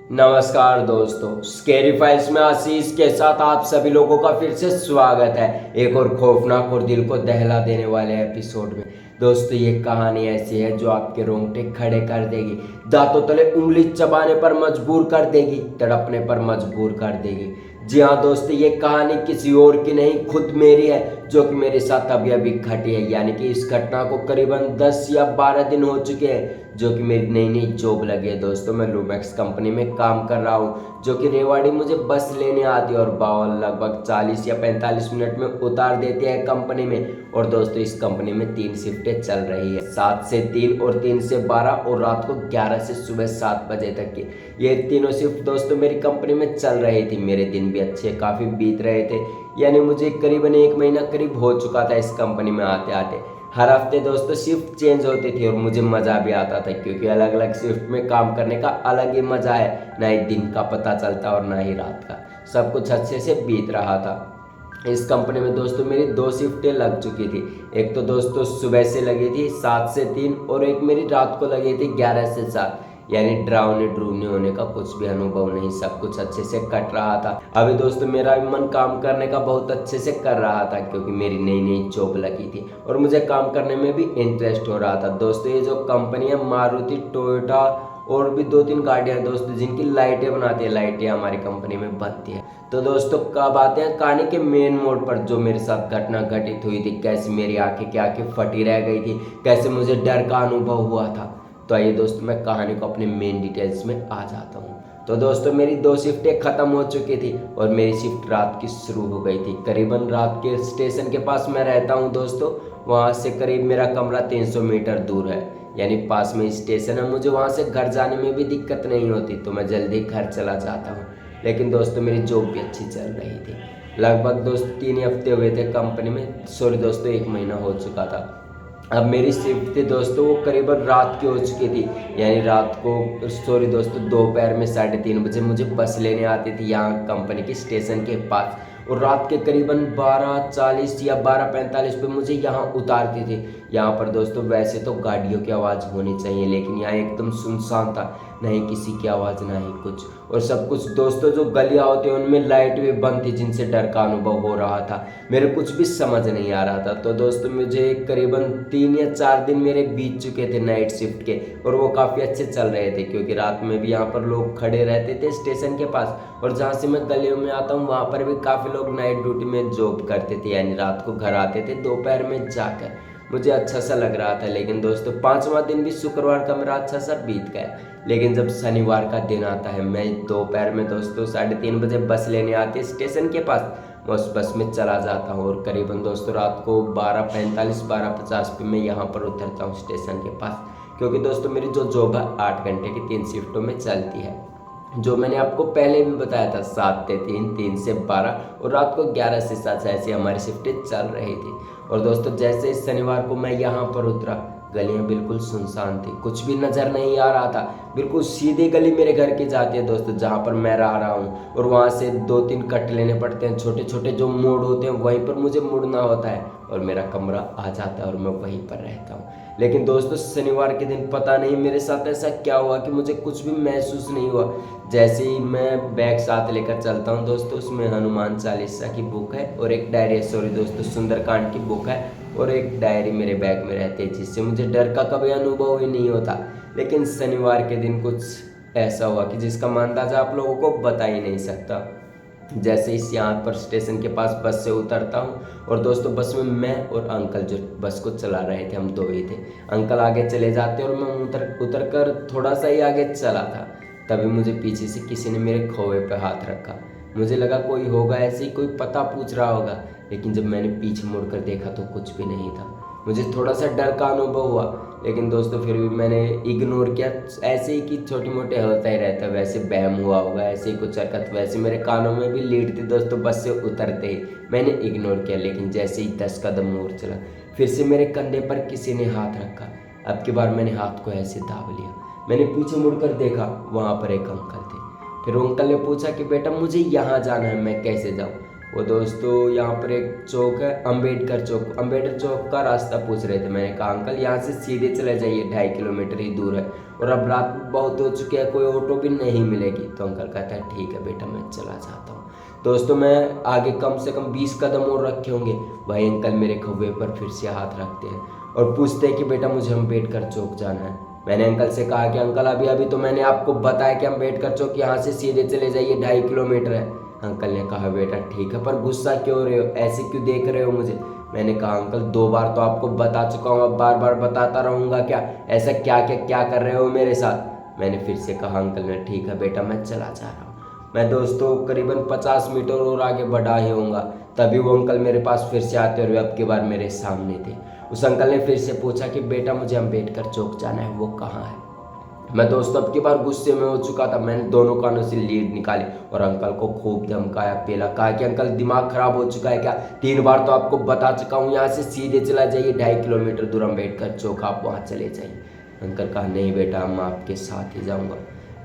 नमस्कार दोस्तों, scary files में आशीष के साथ आप सभी लोगों का फिर से स्वागत है एक और खौफनाक और दिल को दहला देने वाले एपिसोड में। दोस्तों, ये कहानी ऐसी है जो आपके रोंगटे खड़े कर देगी, दांतों तले उंगली चबाने पर मजबूर कर देगी, तड़पने पर मजबूर कर देगी। जी हाँ दोस्तों, ये कहानी किसी और की नहीं, खुद मेरी है, जो कि मेरे साथ अभी अभी घटी है। यानी कि इस घटना को करीबन 10 या 12 दिन हो चुके हैं, जो कि मेरी नई नई जॉब लगी है। दोस्तों, मैं लूमैक्स कंपनी में काम कर रहा हूँ, जो कि रेवाड़ी मुझे बस लेने आती है और बावल लगभग 40 या 45 मिनट में उतार देती है कंपनी में। और दोस्तों, इस कंपनी में 3 शिफ्टें चल रही है, 7 से 3 और 3 से 12 और रात को 11 से सुबह 7 बजे तक की। ये तीनों शिफ्ट दोस्तों मेरी कंपनी में चल रही थी। मेरे दिन भी अच्छे काफ़ी बीत रहे थे, यानी मुझे करीबन 1 महीना करीब हो चुका था इस कंपनी में आते आते। हर हफ्ते दोस्तों शिफ्ट चेंज होती थी और मुझे मज़ा भी आता था, क्योंकि अलग अलग शिफ्ट में काम करने का अलग ही मज़ा है। ना ही दिन का पता चलता और ना ही रात का। सब कुछ अच्छे से बीत रहा था। इस कंपनी में दोस्तों मेरी 2 शिफ्टें लग चुकी थी। एक तो दोस्तों सुबह से लगी थी 7 से 3 और एक मेरी रात को लगी थी 11 से 7। यानी डरावने ड्रूने होने का कुछ भी अनुभव नहीं, सब कुछ अच्छे से कट रहा था। अभी दोस्तों मेरा मन काम करने का बहुत अच्छे से कर रहा था, क्योंकि मेरी नई नई जॉब लगी थी और मुझे काम करने में भी इंटरेस्ट हो रहा था। दोस्तों, ये जो कंपनी है मारुति, टोयोटा और भी 2-3 गाड़ियाँ दोस्तों जिनकी लाइटें बनाती है, लाइटें हमारी कंपनी में बनती है। तो दोस्तों, कब आते हैं कहानी के मेन मोड पर, जो मेरे साथ घटना घटित हुई थी, कैसे मेरी आंखें की आंखें फटी रह गई थी, कैसे मुझे डर का अनुभव हुआ था। तो आइए दोस्तों, मैं कहानी को अपने मेन डिटेल्स में आ जाता हूँ। तो दोस्तों, मेरी 2 शिफ्टें ख़त्म हो चुकी थी और मेरी शिफ्ट रात की शुरू हो गई थी। करीबन रात के स्टेशन के पास मैं रहता हूँ दोस्तों, वहाँ से करीब मेरा कमरा 300 मीटर दूर है, यानी पास में स्टेशन है। मुझे वहाँ से घर जाने में भी दिक्कत नहीं होती, तो मैं जल्दी घर चला जाता हूँ। लेकिन दोस्तों, मेरी जॉब भी अच्छी चल रही थी। लगभग दोस्तों 3 हफ्ते हुए थे कंपनी में, सॉरी दोस्तों 1 महीना हो चुका था। अब मेरी शिफ्ट थी दोस्तों वो करीबन रात की हो चुकी थी, यानी रात को, सॉरी दोस्तों, दोपहर में 3:30 बजे मुझे बस लेने आती थी यहाँ कंपनी के स्टेशन के पास, और रात के करीबन 12:40 या 12:45 पे मुझे यहाँ उतारती थी। यहाँ पर दोस्तों वैसे तो गाड़ियों की आवाज़ होनी चाहिए, लेकिन यहाँ एकदम सुनसान था, ना ही किसी की आवाज़ ना ही कुछ। और सब कुछ दोस्तों, जो गलियाँ होती हैं उनमें लाइट भी बंद थी, जिनसे डर का अनुभव हो रहा था। मेरे कुछ भी समझ नहीं आ रहा था। तो दोस्तों, मुझे करीबन 3 या 4 दिन मेरे बीत चुके थे नाइट शिफ्ट के, और वो काफ़ी अच्छे चल रहे थे, क्योंकि रात में भी यहाँ पर लोग खड़े रहते थे स्टेशन के पास, और जहाँ से मैं गलियों में आता हूँ वहाँ पर भी काफ़ी लोग नाइट ड्यूटी में जॉब करते थे, यानी रात को घर आते थे दोपहर में जाकर। मुझे अच्छा सा लग रहा था। लेकिन दोस्तों, 5वां दिन भी शुक्रवार का मेरा अच्छा सा बीत गया। लेकिन जब शनिवार का दिन आता है, मैं दोपहर में दोस्तों 3:30 बजे बस लेने आती है स्टेशन के पास, मैं उस बस में चला जाता हूँ और करीबन दोस्तों रात को 12:45 12:50 पे मैं यहाँ पर उतरता हूँ स्टेशन के पास, क्योंकि दोस्तों मेरी जो जॉब है 8 घंटे की 3 शिफ्टों में चलती है, जो मैंने आपको पहले भी बताया था। 7 से 3, 3 से 12 और रात को 11 से 7 ऐसी हमारी शिफ्टें चल रही थी। और दोस्तों, जैसे इस शनिवार को मैं यहाँ पर उतरा, गलियाँ बिल्कुल सुनसान थी, कुछ भी नज़र नहीं आ रहा था। बिल्कुल सीधी गली मेरे घर की जाती है दोस्तों, जहाँ पर मैं रह रहा हूँ, और वहाँ से 2-3 कट लेने पड़ते हैं, छोटे छोटे जो मोड़ होते हैं वहीं पर मुझे मुड़ना होता है, और मेरा कमरा आ जाता है और मैं वहीं पर रहता हूँ। लेकिन दोस्तों, शनिवार के दिन पता नहीं मेरे साथ ऐसा क्या हुआ कि मुझे कुछ भी महसूस नहीं हुआ। जैसे ही मैं बैग साथ लेकर चलता हूँ दोस्तों, उसमें हनुमान चालीसा की बुक है और एक डायरी, सॉरी दोस्तों, सुंदरकांड की बुक है और एक डायरी मेरे बैग में रहती है, जिससे मुझे डर का कभी अनुभव ही नहीं होता। लेकिन शनिवार के दिन कुछ ऐसा हुआ कि जिसका मैं अंदाज़ा आप लोगों को बता ही नहीं सकता। जैसे इस यहाँ पर स्टेशन के पास बस से उतरता हूँ, और दोस्तों बस में मैं और अंकल जो बस को चला रहे थे, हम 2 ही थे। अंकल आगे चले जाते और मैं उतर कर थोड़ा सा ही आगे चला था, तभी मुझे पीछे से किसी ने मेरे खोए पे हाथ रखा। मुझे लगा कोई होगा, ऐसे ही कोई पता पूछ रहा होगा। लेकिन जब मैंने पीछे मुड़कर देखा तो कुछ भी नहीं था। मुझे थोड़ा सा डर का अनुभव हुआ, लेकिन दोस्तों फिर भी मैंने इग्नोर किया, ऐसे ही कि छोटे मोटे होता ही रहता है, वैसे बहम हुआ होगा, ऐसे ही कुछ हरकत। वैसे मेरे कानों में भी लीड थी दोस्तों बस से उतरते ही, मैंने इग्नोर किया। लेकिन जैसे ही 10 कदम और चला, फिर से मेरे कंधे पर किसी ने हाथ रखा। अब की बार मैंने हाथ को ऐसे दाब लिया। मैंने पीछे मुड़कर देखा, वहाँ पर एक अंकल थे। फिर अंकल ने पूछा कि बेटा मुझे यहाँ जाना है, मैं कैसे जाऊँ। वो दोस्तों यहाँ पर एक चौक है अम्बेडकर चौक का रास्ता पूछ रहे थे। मैंने कहा अंकल यहाँ से सीधे चले जाइए, 2.5 किलोमीटर ही दूर है और अब रात बहुत हो चुकी है, कोई ऑटो भी नहीं मिलेगी। तो अंकल कहता है ठीक है बेटा मैं चला जाता हूँ। दोस्तों मैं आगे कम से कम 20 कदम और रखे होंगे, भाई अंकल मेरे खब्बे पर फिर से हाथ रखते हैं और पूछते हैं कि बेटा मुझे अम्बेडकर चौक जाना है। मैंने अंकल से कहा कि अंकल अभी तो मैंने आपको बताया कि अम्बेडकर चौक यहाँ से सीधे चले जाइए, 2.5 किलोमीटर है। अंकल ने कहा बेटा ठीक है, पर गुस्सा क्यों रहे हो, ऐसे क्यों देख रहे हो मुझे। मैंने कहा अंकल 2 बार तो आपको बता चुका हूँ, अब बार बार बताता रहूँगा क्या, ऐसा क्या कर रहे हो मेरे साथ। मैंने फिर से कहा अंकल ने ठीक है बेटा मैं चला जा रहा हूँ। मैं दोस्तों करीबन 50 मीटर और आगे बढ़ा ही होऊंगा, तभी वो अंकल मेरे पास फिर से आते हुए अब की बार मेरे सामने थे। उस अंकल ने फिर से पूछा कि बेटा मुझे अम्बेडकर चौक जाना है, वो कहाँ है। मैं दोस्तों अब की बार गुस्से में हो चुका था। मैंने दोनों कानों से लीड निकाली और अंकल को खूब धमकाया, पेला, कहा कि अंकल दिमाग खराब हो चुका है क्या, 3 बार तो आपको बता चुका हूँ यहाँ से सीधे चला जाइए, 2.5 किलोमीटर दूर अम्बेडकर चौक, आप वहाँ चले जाइए। अंकल कहा नहीं बेटा मैं आपके साथ ही जाऊँगा।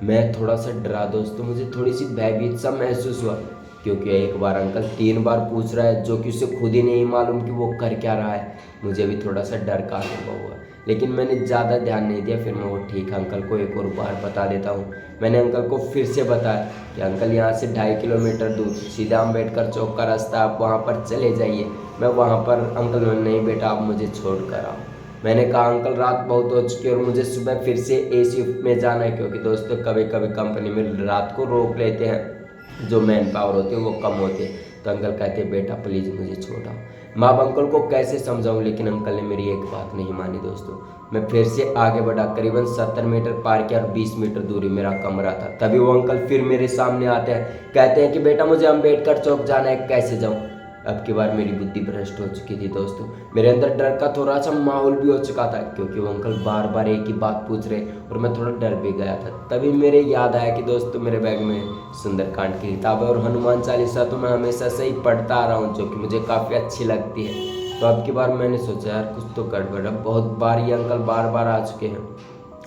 मैं थोड़ा सा डरा दोस्तों, मुझे थोड़ी सी भयभीत सा महसूस हुआ, क्योंकि एक बार अंकल 3 बार पूछ रहा है जो कि उसे खुद ही नहीं मालूम कि वो कर क्या रहा है। मुझे भी थोड़ा सा डर का अनुभव हुआ, लेकिन मैंने ज़्यादा ध्यान नहीं दिया। फिर मैं वो ठीक अंकल को एक और बार बता देता हूँ। मैंने अंकल को फिर से बताया कि अंकल यहाँ से 2.5 किलोमीटर दूर सीधा अम्बेडकर चौक का रास्ता, आप वहाँ पर चले जाइए, मैं वहाँ पर। अंकल नहीं बेटा आप मुझे छोड़ कर आओ। मैंने कहा अंकल रात बहुत हो चुकी है और मुझे सुबह फिर से ए शिफ्ट में जाना है, क्योंकि दोस्तों कभी कभी कंपनी में रात को रोक लेते हैं, जो मैन पावर होती है वो कम होती है। तो अंकल कहते हैं बेटा प्लीज़ मुझे छोड़ाओ। मैं अब अंकल को कैसे समझाऊं, लेकिन अंकल ने मेरी एक बात नहीं मानी दोस्तों। मैं फिर से आगे बढ़ा, करीबन 70 मीटर पार किया और 20 मीटर दूरी मेरा कमरा था। तभी वो अंकल फिर मेरे सामने आते हैं, कहते हैं कि बेटा मुझे अम्बेडकर चौक जाना है, कैसे जाऊँ। अब की बार मेरी बुद्धि भ्रष्ट हो चुकी थी दोस्तों, मेरे अंदर डर का थोड़ा सा माहौल भी हो चुका था, क्योंकि वो अंकल बार बार एक ही बात पूछ रहे और मैं थोड़ा डर भी गया था। तभी मेरे याद आया कि दोस्तों मेरे बैग में सुंदरकांड की किताब है और हनुमान चालीसा तो मैं हमेशा से ही पढ़ता आ रहा हूँ, जो कि मुझे काफ़ी अच्छी लगती है। तो अब की बार मैंने सोचा यार कुछ तो गड़बड़ है, बहुत बार ये अंकल बार बार आ चुके हैं।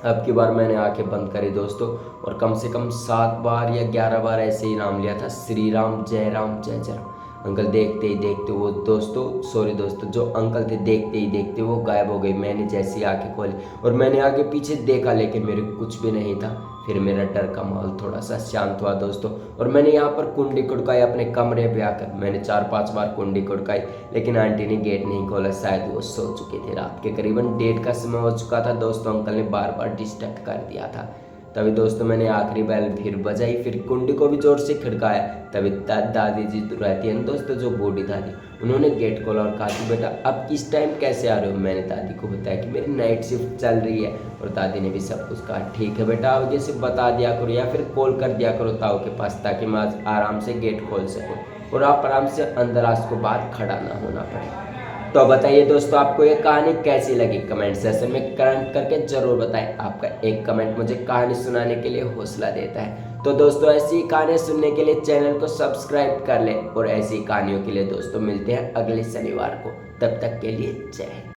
अब की बार मैंने आंखें बंद करी दोस्तों और कम से कम 7 बार या 11 बार ऐसे ही नाम लिया था, श्री राम जय जय राम। अंकल देखते ही देखते वो दोस्तों जो अंकल थे देखते ही देखते वो गायब हो गई। मैंने जैसी आंखें खोली और मैंने आगे पीछे देखा, लेकिन मेरे कुछ भी नहीं था। फिर मेरा डर का माहौल थोड़ा सा शांत हुआ दोस्तों और मैंने यहाँ पर कुंडी कुड़काई अपने कमरे पे आकर। मैंने 4-5 बार कुंडी कुड़काई, लेकिन आंटी ने गेट नहीं खोला, शायद वो सो चुके थे। रात के करीबन 1:30 का समय हो चुका था दोस्तों, अंकल ने बार बार डिस्टर्ब कर दिया था। तभी दोस्तों मैंने आखिरी बैल फिर बजाई, फिर कुंडी को भी जोर से खड़काया। तभी दादी जी रहती है ना दोस्तों, जो बूढ़ी दादी, उन्होंने गेट खोला और कहा कि बेटा अब किस टाइम कैसे आ रहे हो। मैंने दादी को बताया कि मेरी नाइट शिफ्ट चल रही है और दादी ने भी सब कुछ कहा ठीक है बेटा आगे से बता दिया करो या फिर कॉल कर दिया करो ताऊ के पास, ताकि मैं आज आराम से गेट खोल सकूँ और आप आराम से अंदर आज को बाहर खड़ा ना होना पड़े। तो बताइए दोस्तों आपको ये कहानी कैसी लगी, कमेंट सेक्शन में कमेंट करके जरूर बताएं। आपका एक कमेंट मुझे कहानी सुनाने के लिए हौसला देता है। तो दोस्तों ऐसी कहानियां सुनने के लिए चैनल को सब्सक्राइब कर लें और ऐसी कहानियों के लिए दोस्तों मिलते हैं अगले शनिवार को। तब तक के लिए जय हिंद।